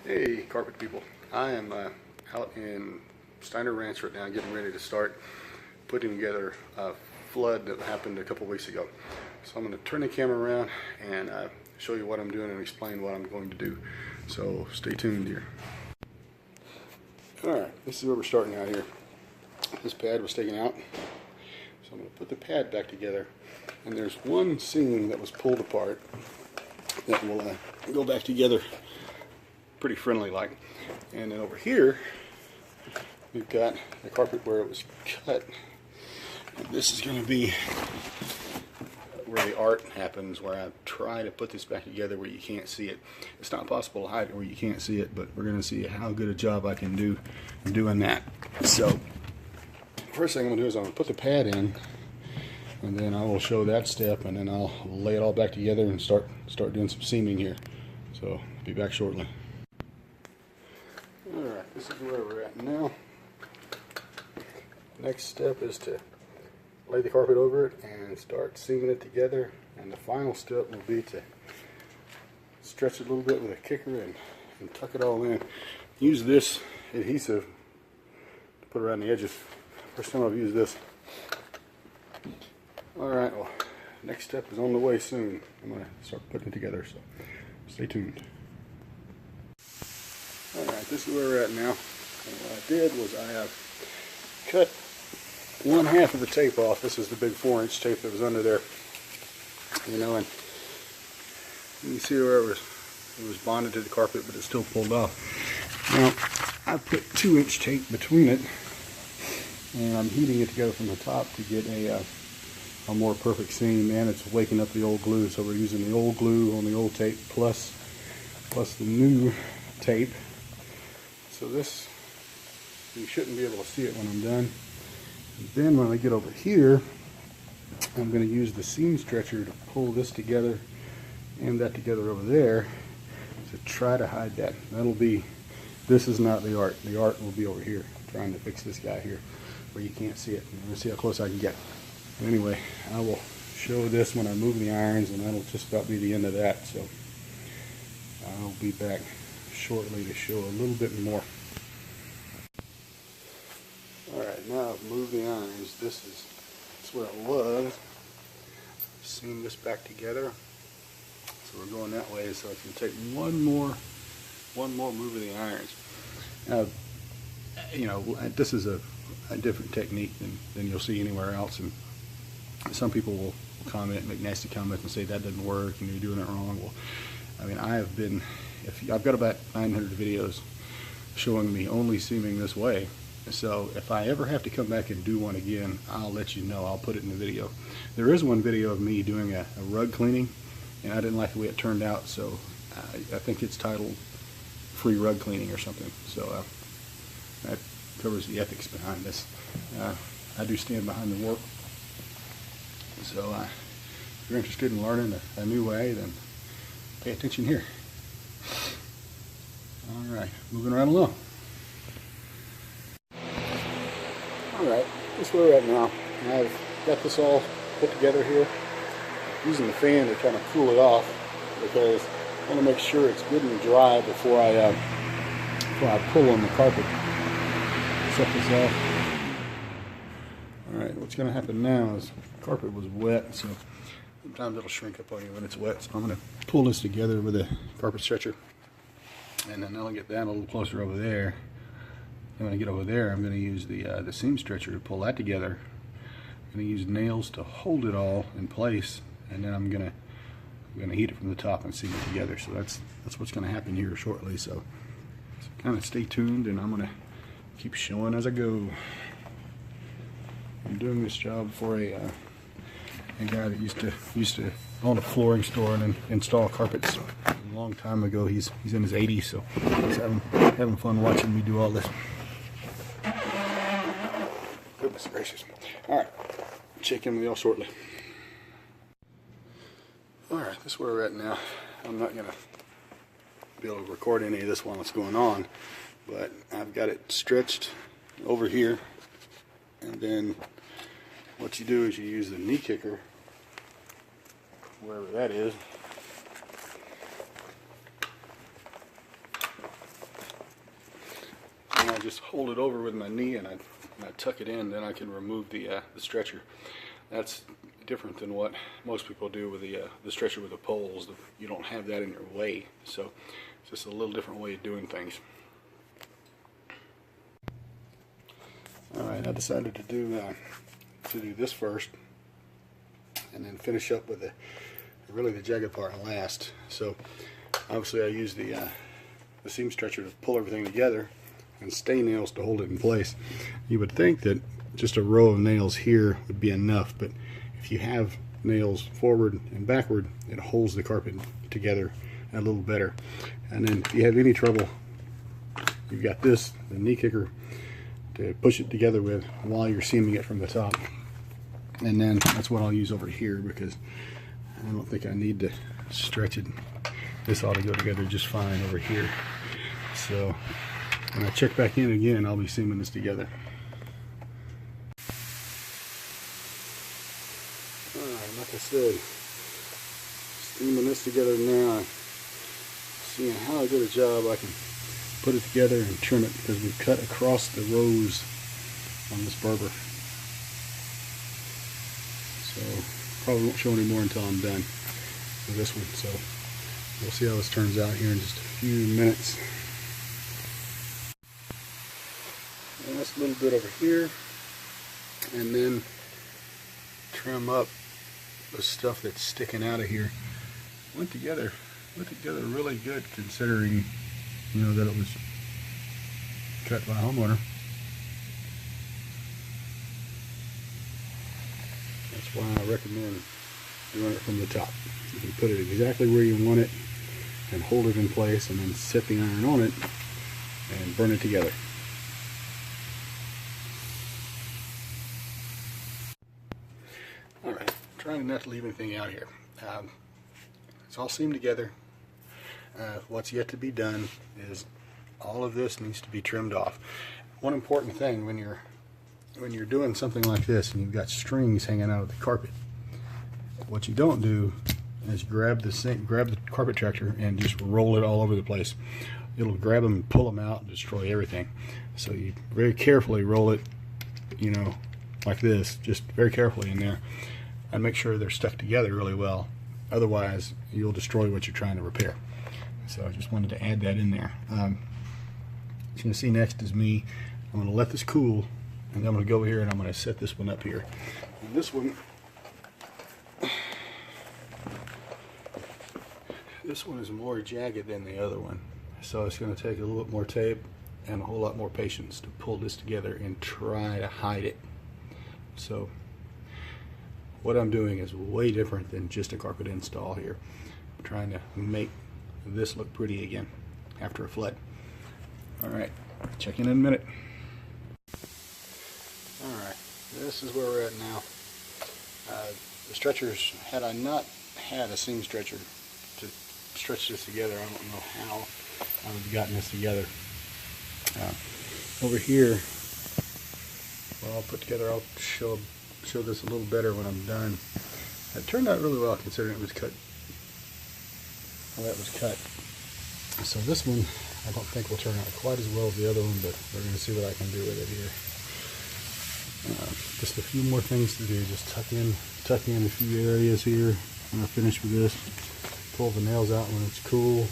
Hey, carpet people. I am out in Steiner Ranch right now getting ready to start putting together a flood that happened a couple weeks ago. So I'm going to turn the camera around and show you what I'm doing and explain what I'm going to do. So stay tuned here. Alright, this is where we're starting out here. This pad was taken out. So I'm going to put the pad back together. And there's one seam that was pulled apart that will go back together pretty friendly like. And then over here we've got the carpet where it was cut, and this is going to be where the art happens, where I try to put this back together where you can't see it. It's not possible to hide it where you can't see it, but we're going to see how good a job I can do doing that. So first thing I'm going to do is I'm going to put the pad in, and then I will show that step, and then I'll lay it all back together and start doing some seaming here. So be back shortly. Alright, this is where we're at now. Next step is to lay the carpet over it and start seaming it together. And the final step will be to stretch it a little bit with a kicker and tuck it all in. Use this adhesive to put around the edges. First time I've used this. Alright, well, next step is on the way soon. I'm going to start putting it together, so stay tuned. Alright, this is where we're at now. And what I did was I have cut one half of the tape off. This is the big 4-inch tape that was under there. You know, and you can see where it was bonded to the carpet, but it's still pulled off. Now, I put 2-inch tape between it, and I'm heating it together from the top to get a more perfect seam, and it's waking up the old glue. So we're using the old glue on the old tape plus the new tape. So this, you shouldn't be able to see it when I'm done. And then when I get over here, I'm going to use the seam stretcher to pull this together and that together over there to try to hide that. This is not the art. The art will be over here, trying to fix this guy here where you can't see it. I'm going to see how close I can get. Anyway, I will show this when I move the irons, and that'll just about be the end of that. So I'll be back shortly to show a little bit more. Alright, now I've moved the irons. That's where it was. Seam this back together. So we're going that way, so I can take one more move of the irons. Now, you know, this is a different technique than you'll see anywhere else, and some people will comment, make nasty comments and say that doesn't work and you're doing it wrong. Well, I mean, I've got about 900 videos showing me only seaming this way. So if I ever have to come back and do one again, I'll let you know. I'll put it in the video. There is one video of me doing a rug cleaning, and I didn't like the way it turned out, so I think it's titled Free Rug Cleaning or something. So that covers the ethics behind this. I do stand behind the work. So if you're interested in learning a new way, then pay attention here. Alright, moving right along. Alright, this is where we're at now. I've got this all put together here. Using the fan to kind of cool it off, because I want to make sure it's good and dry before I pull on the carpet. Set this off. Alright, what's going to happen now is the carpet was wet, so sometimes it'll shrink up on you when it's wet. So I'm going to pull this together with a carpet stretcher, and then I'll get that a little closer over there. And when I get over there, I'm going to use the seam stretcher to pull that together. I'm going to use nails to hold it all in place, and then I'm going to heat it from the top and seam it together. So that's what's going to happen here shortly. So kind of stay tuned, and I'm going to keep showing as I go. I'm doing this job for a guy that used to own a flooring store and install carpets a long time ago. He's in his 80s, so he's having fun watching me do all this. Goodness gracious! All right, check in with y'all shortly. All right, this is where we're at now. I'm not gonna be able to record any of this while it's going on, but I've got it stretched over here, and then what you do is you use the knee kicker, wherever that is, I just hold it over with my knee and I tuck it in, then I can remove the stretcher. That's different than what most people do with the stretcher with the poles. You don't have that in your way, so it's just a little different way of doing things. Alright, I decided to do this first and then finish up with really the jagged part last. So obviously I use the seam stretcher to pull everything together and stay nails to hold it in place. You would think that just a row of nails here would be enough, but if you have nails forward and backward, it holds the carpet together a little better. And then if you have any trouble, you've got this, the knee kicker, to push it together with while you're seaming it from the top. And then that's what I'll use over here, because I don't think I need to stretch it. This ought to go together just fine over here. So when I check back in again, I'll be seaming this together. Alright, like I said, steaming this together now, seeing how good a job I can put it together and trim it, because we cut across the rows on this Berber. So probably won't show any more until I'm done with this one. So we'll see how this turns out here in just a few minutes. And that's a little bit over here, and then trim up the stuff that's sticking out of here. Went together really good, considering, you know, that it was cut by a homeowner. That's why I recommend doing it from the top. You can put it exactly where you want it and hold it in place, and then set the iron on it and burn it together. Alright, trying not to leave anything out here. It's all seamed together. What's yet to be done is all of this needs to be trimmed off. One important thing when you're doing something like this and you've got strings hanging out of the carpet, what you don't do is grab the carpet tractor and just roll it all over the place. It'll grab them and pull them out and destroy everything. So you very carefully roll it, you know, like this, just very carefully in there, and make sure they're stuck together really well. Otherwise, you'll destroy what you're trying to repair. So I just wanted to add that in there. What you're going to see next is me. I'm going to let this cool, and I'm going to go over here and I'm going to set this one up here. And this one is more jagged than the other one. So it's going to take a little bit more tape and a whole lot more patience to pull this together and try to hide it. So what I'm doing is way different than just a carpet install here. I'm trying to make this look pretty again after a flood. Alright, check in a minute. Alright, this is where we're at now. The stretchers, had I not had a seam stretcher to stretch this together, I don't know how I would have gotten this together. Over here, well, I'll put together, I'll show this a little better when I'm done. It turned out really well considering it was cut. How that was cut. So this one I don't think will turn out quite as well as the other one, but we're going to see what I can do with it here. Just a few more things to do. Just tuck in a few areas here when I finish with this. Pull the nails out when it's cool,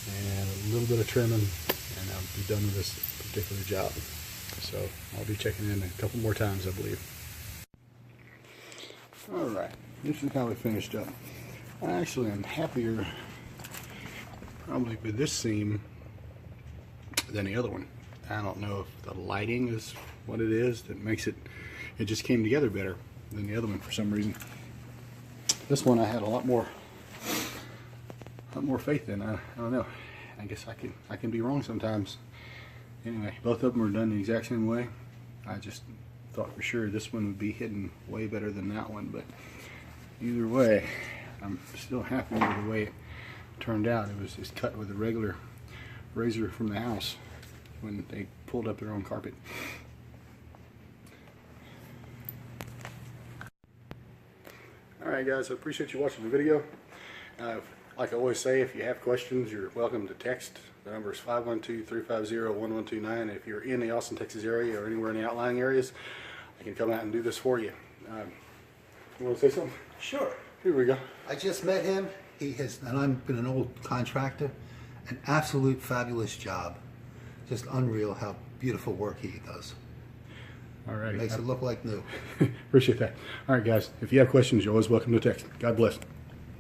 and a little bit of trimming, and I'll be done with this particular job. So I'll be checking in a couple more times, I believe. Alright, this is how we finished up. I actually am happier probably with this seam than the other one. I don't know if the lighting is what it is that makes it just came together better than the other one for some reason. This one I had a lot more faith in. I don't know. I guess I can be wrong sometimes. Anyway, both of them are done the exact same way. I just thought for sure this one would be hidden way better than that one, but either way, I'm still happy with the way it turned out. It was just cut with a regular razor from the house when they pulled up their own carpet. Alright guys, I appreciate you watching the video. Like I always say, if you have questions, you're welcome to text. The number is 512-350-1129. If you're in the Austin, Texas area or anywhere in the outlying areas, I can come out and do this for you. You want to say something? Sure. Here we go. I just met him. He has, and I've been an old contractor, an absolute fabulous job. Just unreal how beautiful work he does. All right. Makes it look like new. Appreciate that. All right, guys. If you have questions, you're always welcome to text. God bless.